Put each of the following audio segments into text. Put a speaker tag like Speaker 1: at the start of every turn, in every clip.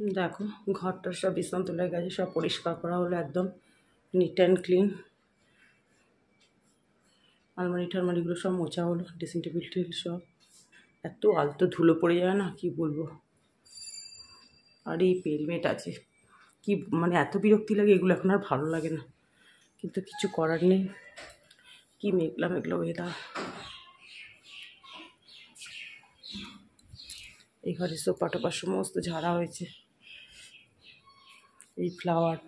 Speaker 1: দেখো ঘরটার সব বিছানা তুলে গেছে, সব পরিষ্কার করা হলো, একদম নিট অ্যান্ড ক্লিন। আলমারি টালমারিগুলো সব মোছা হলো, ড্রেসিং টেবিল টেবিল সব। এত আলতো ধুলো পড়ে যায় না, কি বলবো। আর এই পেলমেট আছে, কি মানে এত বিরক্তি লাগে, এগুলো এখন আর ভালো লাগে না, কিন্তু কিছু করার নেই। কি মেঘলা মেঘলা ওয়েদার। এই ঘরে সোফা টোপা সমস্ত ঝাড়া হয়েছে, এই ফ্লাওয়ার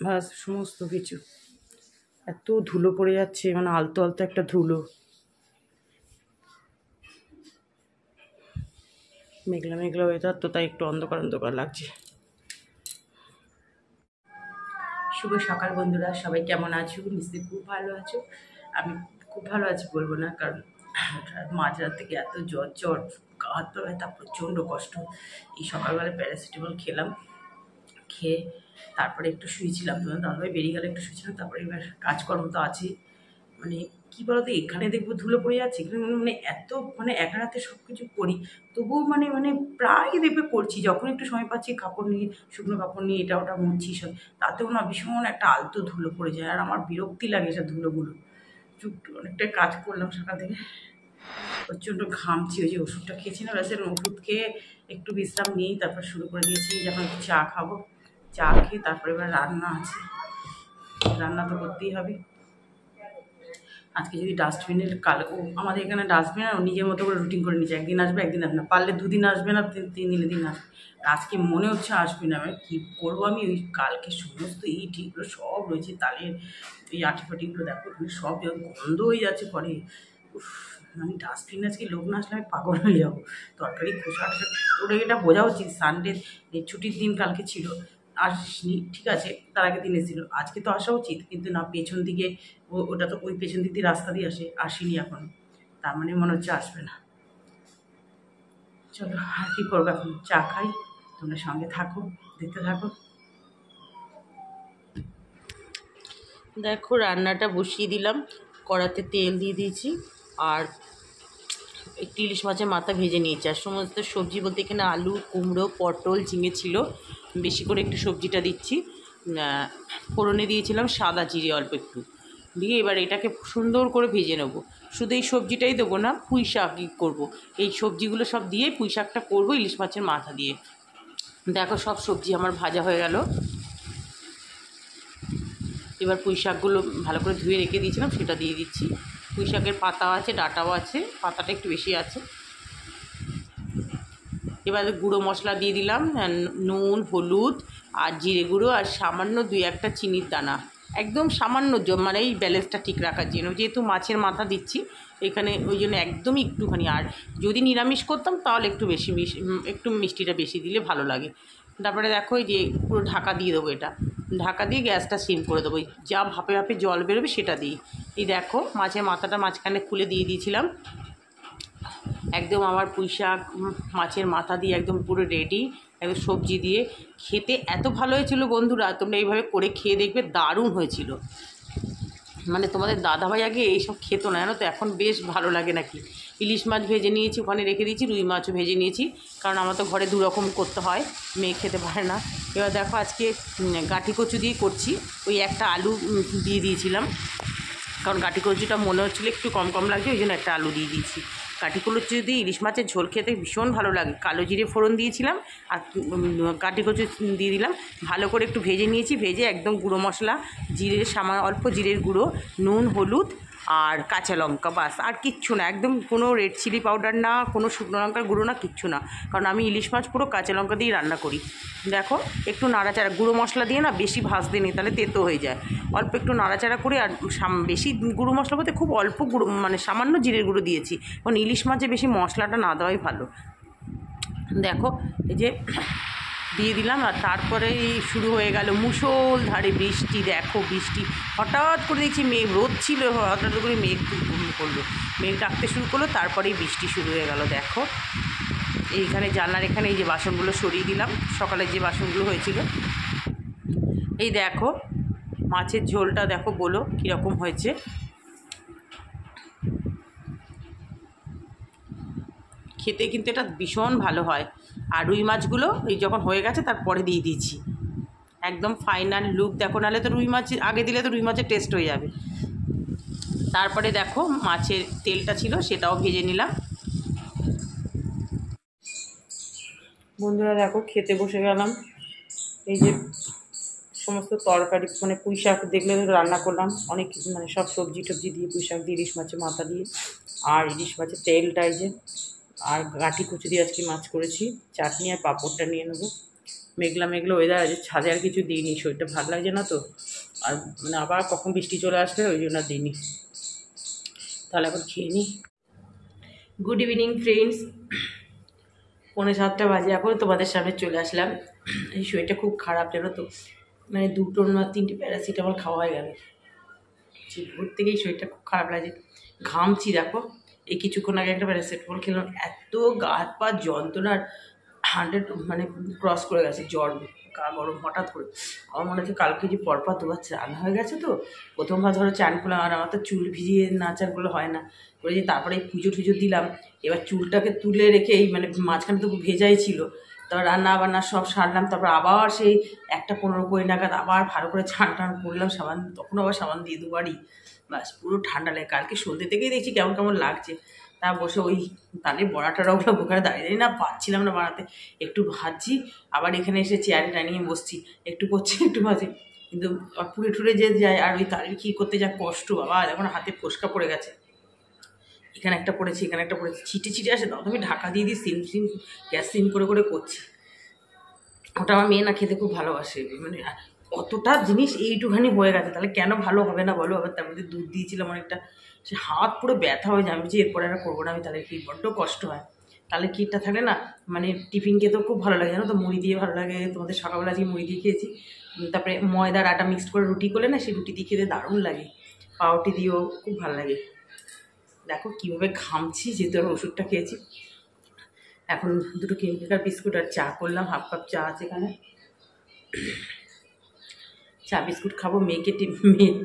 Speaker 1: ভাস সমস্ত কিছু। এত ধুলো পড়ে যাচ্ছে, মানে আলতো আলতো একটা ধুলো। মেঘলা মেঘলা ওয়েদার তো, তাই একটু অন্ধকার অন্ধকার লাগছে। শুভ সকাল বন্ধুরা, সবাই কেমন আছো? নিশ্চয়ই খুব ভালো আছো। আমি খুব ভালো আছি বলবো না, কারণ মাঝরাত থেকে এত জ্বর জ্বর, হাত পা ব্যথা, প্রচণ্ড কষ্ট। এই সকালবেলা প্যারাসিটামল খেলাম, খেয়ে তারপরে একটু শুয়েছিলাম। তোমার দাদাভাই বেরিয়ে গেলে একটু শুয়েছিলাম, তারপরে এবার কাজকর্ম তো আছে। মানে কী বলতো, এখানে দেখবো ধুলো পড়ে যাচ্ছে, এখানে মানে এত মানে একা রাতে সব কিছু করি, তবুও মানে মানে প্রায় দেখবে করছি। যখন একটু সময় পাচ্ছি কাপড় নিয়ে, শুকনো কাপড় নিয়ে এটা ওটা মুছছি সব, তাতেও না ভীষণ একটা আলতো ধুলো পড়ে যায়। আর আমার বিরক্তি লাগে এসব ধুলোগুলো। অনেকটাই কাজ করলাম সকাল থেকে, প্রচণ্ড ঘামছি। ওই যে ওষুধটা খেয়েছি না, ব্যাসের ওষুধ খেয়ে একটু বিশ্রাম নিয়েই তারপর শুরু করে দিয়েছি। যখন চা খাবো, চা খেয়ে তারপরে এবার রান্না আছে, রান্না তো করতেই হবে। আজকে যদি ডাস্টবিনের আমাদের এখানে ডাস্টবিন আর নিজের মতো করে রুটিন করে নিচ্ছে, একদিন আসবে একদিন আসবে না, পারলে 2 দিন আসবে না, 3 দিন আসবে। আজকে মনে হচ্ছে আসবে না। আমি কী করবো, আমি ওই কালকে সমস্ত ইট এগুলো সব রয়েছে, তালের এই আটি ফাটিগুলো দেখো ওখানে সব গন্ধ হয়ে যাচ্ছে পরে। উফ, মানে ডাস্টবিন আজকে লোক না আসলে আমি পাগল হয়ে যাবো। তরকারি খোসা ওটা, এটা বোঝা উচিত। সানডে ছুটির দিন কালকে ছিল, আসনি ঠিক আছে, তার আগের দিন এসেছিল, আজকে তো আসা উচিত, কিন্তু না, পেছন দিকে ওটা তো ওই পেছন দিক দিয়ে রাস্তা দিয়ে আসেনি এখন, তার মানে মনে হচ্ছে আসবে না। চলো আর কী করবো, এখন চা খাই, তোমরা সঙ্গে থাকো, দেখতে থাকো। দেখো রান্নাটা বসিয়ে দিলাম, কড়াতে তেল দিয়ে দিয়েছি, আর একটু ইলিশ মাছের মাথা ভেজে নিয়েছি। আর সমস্ত সবজি বলতে এখানে আলু, কুমড়ো, পটল, ঝিঙে ছিল, বেশি করে একটু সবজিটা দিচ্ছি। ফোড়নে দিয়েছিলাম সাদা জিরে অল্প একটু দিয়ে, এবার এটাকে সুন্দর করে ভেজে নেবো। শুধু এই সবজিটাই দেবো না, পুঁই শাক করবো। এই সবজিগুলো সব দিয়ে পুঁই শাকটা করবো ইলিশ মাছের মাথা দিয়ে। দেখো সব সবজি আমার ভাজা হয়ে গেল। এবার পুঁই শাকগুলো ভালো করে ধুয়ে রেখে দিয়েছিলাম, সেটা দিয়ে দিচ্ছি। পুঁই শাকের পাতা আছে, ডাঁটাও আছে, পাতাটা একটু বেশি আছে। এবার গুঁড়ো মশলা দিয়ে দিলাম, নুন, হলুদ আর জিরে গুঁড়ো, আর সামান্য 2-1টা চিনির দানা, একদম সামান্য, মানে এই ব্যালেন্সটা ঠিক রাখার জন্য। যেহেতু মাছের মাথা দিচ্ছি এখানে, ওই জন্য একদমই একটুখানি। আর যদি নিরামিষ করতাম তাহলে একটু বেশি একটু মিষ্টিটা বেশি দিলে ভালো লাগে। তারপরে দেখো এই যে পুরো ঢাকা দিয়ে দেবো, এটা ঢাকা দিয়ে গ্যাসটা সিম করে দেবো। যা ভাপে ভাপে জল বেরোবে সেটা দিই। এই দেখো মাছের মাথাটা মাঝখানে খুলে দিয়ে দিয়েছিলাম। একদম আমার পুঁই শাক মাছের মাথা দিয়ে একদম পুরো রেডি, একদম সবজি দিয়ে। খেতে এত ভালো হয়েছিল বন্ধুরা, তোমরা এইভাবে করে খেয়ে দেখবে, দারুণ হয়েছিল। মানে তোমাদের দাদাভাই আগে এইসব খেতো না, জানো তো, এখন বেশ ভালো লাগে নাকি। ইলিশ মাছ ভেজে নিয়েছি, ওখানে রেখে দিয়েছি, রুই মাছও ভেজে নিয়েছি, কারণ আমার তো ঘরে 2 রকম করতে হয়, মেয়ে খেতে পারে না। এবার দেখো আজকে গাঁঠি কচু দিয়ে করছি। ওই একটা আলু দিয়ে দিয়েছিলাম, কারণ গাঁঠি কচুটা মনে হচ্ছিলো একটু কম কম লাগছে, ওই জন্য একটা আলু দিয়ে দিয়েছি। গাঁঠি কচু দিয়ে ইলিশ মাছের ঝোল খেতে ভীষণ ভালো লাগে। কালো জিরে ফোড়ন দিয়েছিলাম, আর গাঁঠি কচু দিয়ে দিলাম, ভালো করে একটু ভেজে নিয়েছি। ভেজে একদম গুঁড়ো মশলা, জিরের সামান্য অল্প জিরের গুঁড়ো, নুন, হলুদ আর কাঁচা লঙ্কা, বাস আর কিচ্ছু না। একদম কোনো রেড চিলি পাউডার না, কোনো শুকনো লঙ্কার গুঁড়ো না, কিচ্ছু না, কারণ আমি ইলিশ মাছ পুরো কাঁচা লঙ্কা দিয়ে রান্না করি। দেখো একটু নাড়াচাড়া, গুঁড়ো মশলা দিয়ে না বেশি ভাজতে নেই, তাহলে তেতো হয়ে যায়। অল্প একটু নাড়াচাড়া করে, আর বেশি গুঁড়ো মশলা বলতে খুব অল্প গুঁড়ো, মানে সামান্য জিরের গুঁড়ো দিয়েছি, কারণ ইলিশ মাছে বেশি মশলাটা না দেওয়াই ভালো। দেখো এই যে দিয়ে দিলাম, আর তারপরে শুরু হয়ে গেল মুষলধারে বৃষ্টি। দেখো বৃষ্টি হঠাৎ করে দেখছি, মেঘ রোদ ছিল, হঠাৎ করে মেঘ করলো, মেঘ ডাকতে শুরু করলো, তারপরেই বৃষ্টি শুরু হয়ে গেল। দেখো এইখানে জানলার এখানে এই যে বাসনগুলো সরিয়ে দিলাম, সকালে যে বাসনগুলো হয়েছিল। এই দেখো মাছের ঝোলটা দেখো, বলো কীরকম হয়েছে। খেতে কিন্তু এটা ভীষণ ভালো হয়। আর রুই মাছগুলো এই যখন হয়ে গেছে তারপরে দিয়ে দিয়েছি। একদম ফাইনাল লুক দেখো, নাহলে তো রুই মাছ আগে দিলে তো রুই মাছের টেস্ট হয়ে যাবে। তারপরে দেখো মাছের তেলটা ছিল সেটাও ভেজে নিলাম। বন্ধুরা দেখো খেতে বসে গেলাম। এই যে সমস্ত তরকারি মানে পুঁই শাক দেখলে রান্না করলাম অনেক কিছু, মানে সব সবজি টবজি দিয়ে পুঁই শাক দিয়ে ইলিশ মাছের মাথা দিয়ে, আর ইলিশ মাছের তেলটা এই যে, আর গাঁটি কুচি দিয়ে আজকে মাছ করেছি, চাটনি আর পাঁপড়টা নিয়ে নেবো। মেঘলা মেঘলা ওয়েদার আছে, ছাদে আর কিছু দিইনি, শরীরটা ভালো লাগছে না তো, আর মানে আবার কখন বৃষ্টি চলে আসবে ওই জন্য দিইনি। তাহলে এখন খেয়ে নিই। গুড ইভিনিং ফ্রেন্ডস, 6:45 বাজে, এখন তোমাদের সামনে চলে আসলাম। এই শরীরটা খুব খারাপ জানো তো, মানে 2টো না 3টে প্যারাসিটামল খাওয়া হয়ে গেল। ভোর থেকেই শরীরটা খুব খারাপ লাগছে, ঘামছি দেখো। এই কিছুক্ষণ আগে একটা প্যারাসিটামল খেলাম, এত গা হাত পা যন্ত্রণার 100 মানে ক্রস করে গেছে, জ্বর গা গরম হঠাৎ করে। আমার মনে হচ্ছে কালকে যে পরপর দুবার চান হয়ে গেছে তো, প্রথমবার ধরো চান করলাম, আর আমার তো চুল ভিজিয়ে নাচারগুলো হয় না, করে যে তারপরে পুজো টুজো দিলাম। এবার চুলটাকে তুলে রেখে এই মানে মাঝখানে তো ভেজাই ছিল, তারপর রান্না বান্না সব সারলাম, তারপর আবার সেই 1:15 নাগাদ আবার ভালো করে চান টান করলাম, সাবান তখন আবার সাবান দিয়ে দুবারই, বাস পুরো ঠান্ডা লাগে। কালকে সন্ধ্যে থেকেই দেখছি কেমন কেমন লাগছে। তা বসে ওই তাহলে বড়া টড়াগুলো ওখানে দাঁড়িয়ে দাঁড়িয়ে না পাচ্ছিলাম না বানাতে, একটু ভাজছি, আবার এখানে এসে চেয়ারে টানিয়ে বসছি, একটু করছি একটু ভাজি, কিন্তু পুড়ে টুড়ে যে যায়, আর ওই তালের ক্ষীর করতে যা কষ্ট বাবা, এখন হাতে ফোস্কা পড়ে গেছে, এখানে একটা পড়েছি এখানে একটা পড়েছি, ছিটে ছিটে আসে, তখন আমি ঢাকা দিয়ে দিই, সিম গ্যাস সিম করে করে করছি। ওটা আমার মেয়ে না খেতে খুব ভালোবাসে, মানে অতটা জিনিস এইটুখানি হয়ে গেছে, তাহলে কেন ভালো হবে না বলো। আবার তার মধ্যে দুধ দিয়েছিলাম অনেকটা, সে হাত পুরো ব্যথা হয়ে যায়। আমি যে এরপরে আর করবো না, আমি তাহলে ক্ষীর বড্ড কষ্ট হয়। তাহলে ক্ষীরটা থাকলে না মানে টিফিন খেতেও খুব ভালো লাগে জানো তো, মুড়ি দিয়ে ভালো লাগে। তোমাদের সকালবেলা আজকে মুড়ি দিয়ে খেয়েছি, তারপরে ময়দার আটা মিক্সড করে রুটি করলে না, সেই রুটি দিয়ে খেতে দারুণ লাগে, পাউরুটি দিয়েও খুব ভালো লাগে। দেখো কীভাবে ঘামছি, যেহেতু আমি ওষুধটা খেয়েছি। এখন 2টো ক্রিম কেকার বিস্কুট আর চা করলাম, হাফ কাপ চা আছে এখানে, চা বিস্কুট খাবো। মেয়ে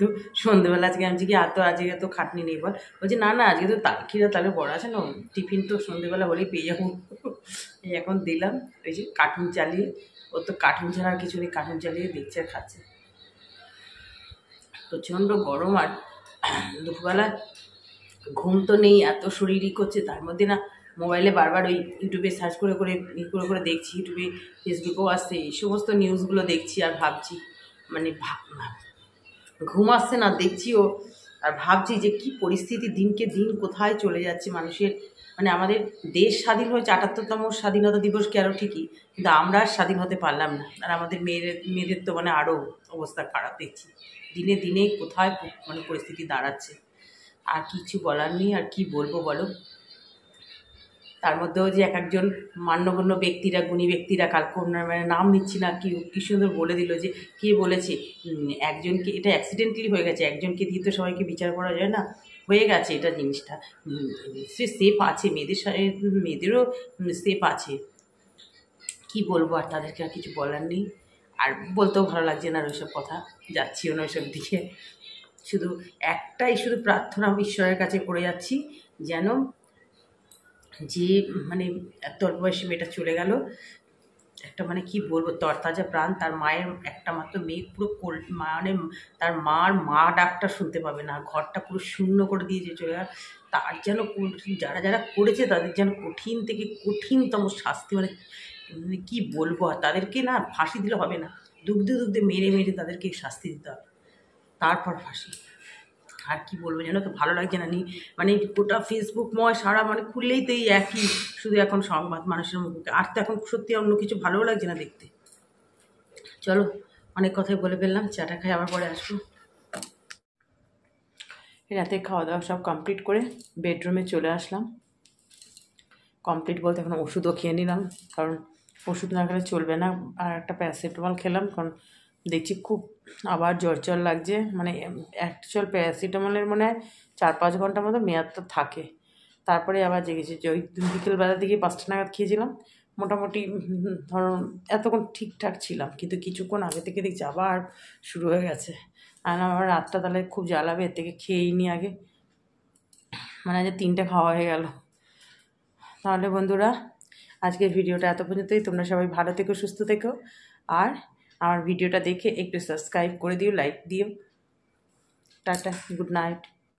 Speaker 1: তো সন্ধ্যেবেলা আজকে আমি কি আজকে তো খাটনি নেই বল, বলছি না না আজকে তো তালখিরা তাহলে বড় আছে না, টিফিন তো সন্ধ্যেবেলা হলেই পেয়ে যাবো। এই এখন দিলাম, ওই যে কার্টুন চালিয়ে, ও তো কার্টুন ছাড়া আর কিছু নেই, কার্টুন চালিয়ে দেখছে আর খাচ্ছে। প্রচণ্ড গরম, আর দুপুরবেলা ঘুম তো নেই, এত শরীরই করছে, তার মধ্যে না মোবাইলে বারবার ওই ইউটিউবে সার্চ করে করে করে দেখছি, ইউটিউবে ফেসবুকেও আসছে এই সমস্ত নিউজগুলো দেখছি, আর ভাবছি মানে ঘুম আসছে না দেখছিও, আর ভাবছি যে কি পরিস্থিতি, দিনকে দিন কোথায় চলে যাচ্ছে মানুষের। মানে আমাদের দেশ স্বাধীন হয়েছে, 78তম স্বাধীনতা দিবসকে আরও ঠিকই, কিন্তু আমরা আর স্বাধীন হতে পারলাম না। আর আমাদের মেয়েদের তো মানে আরও অবস্থা খারাপ দেখছি, দিনে দিনে কোথায় মানে পরিস্থিতি দাঁড়াচ্ছে। আর কিছু বলার নেই, আর কি বলবো বলো। তার মধ্যেও যে এক একজন মান্যগণ্য ব্যক্তিরা, গুণী ব্যক্তিরা, কালকে মানে নাম নিচ্ছি না, কি সুন্দর বলে দিল যে কে বলেছে একজনকে, এটা অ্যাক্সিডেন্টালি হয়ে গেছে, একজনকে দিয়ে তো সবাইকে বিচার করা যায় না, হয়ে গেছে এটা জিনিসটা। সে সেফ আছে, মেয়েদেরও সেফ আছে, কি বলবো। আর তাদেরকে আর কিছু বলার নেই, আর বলতেও ভালো লাগছে না ওইসব কথা, যাচ্ছিও না ওইসব দিকে। শুধু প্রার্থনা ঈশ্বরের কাছে করে যাচ্ছি, যেন যে মানে এত অল্প বয়সী মেয়েটা চলে গেল, একটা মানে কি বলবো তরতাজা প্রাণ, তার মায়ের একটা মাত্র মেয়ে, পুরো মানে তার মা ডাকটা শুনতে পাবে না, ঘরটা পুরো শূন্য করে দিয়ে যে চলে গেল। তার যেন যারা যারা করেছে তাদের যেন কঠিন থেকে কঠিনতম শাস্তি, মানে মানে কী বলবো। আর তাদেরকে না ফাঁসি দিলে হবে না, দুগ্ধে মেরে মেরে তাদেরকে শাস্তি দিতে হবে, তারপর ফাঁসি। আর কি বলবো জানো তো, ভালো লাগছে না মানে গোটা ফেসবুকময় সারা মানে খুললেই তো এই একই শুধু এখন সংবাদ মানুষের মুখে, আর তো এখন সত্যি অন্য কিছু ভালোও লাগছে না দেখতে। চলো অনেক কথাই বলে ফেললাম, চাটা খাই আবার পরে আসবো। রাতে খাওয়া দাওয়া সব কমপ্লিট করে বেডরুমে চলে আসলাম। কমপ্লিট বলতে এখন ওষুধও খেয়ে নিলাম, কারণ ওষুধ না খেলে চলবে না। আর একটা প্যারাসিটামল খেলাম, কারণ দেখছি খুব আবার জ্বর লাগছে। মানে অ্যাকচুয়াল প্যারাসিটামলের মনে হয় 4-5 ঘন্টার মতো মেয়াদ তো থাকে, তারপরে আবার জেগেছি। যে ওই বিকেলবেলা থেকে 5টা নাগাদ খেয়েছিলাম, মোটামুটি ধরো এতক্ষণ ঠিকঠাক ছিলাম, কিন্তু কিছুক্ষণ আগে থেকে দেখছি আবার শুরু হয়ে গেছে। আর আমার রাতটা তাহলে খুব জ্বালাবে, এর থেকে খেয়েই নি আগে, মানে আজ 3টে খাওয়া হয়ে গেল। তাহলে বন্ধুরা আজকের ভিডিওটা এত পর্যন্তই। তোমরা সবাই ভালো থেকো, সুস্থ থেকো, আর আমার ভিডিওটা দেখে একটু সাবস্ক্রাইব করে দিও, লাইক দিও। Tata, good night.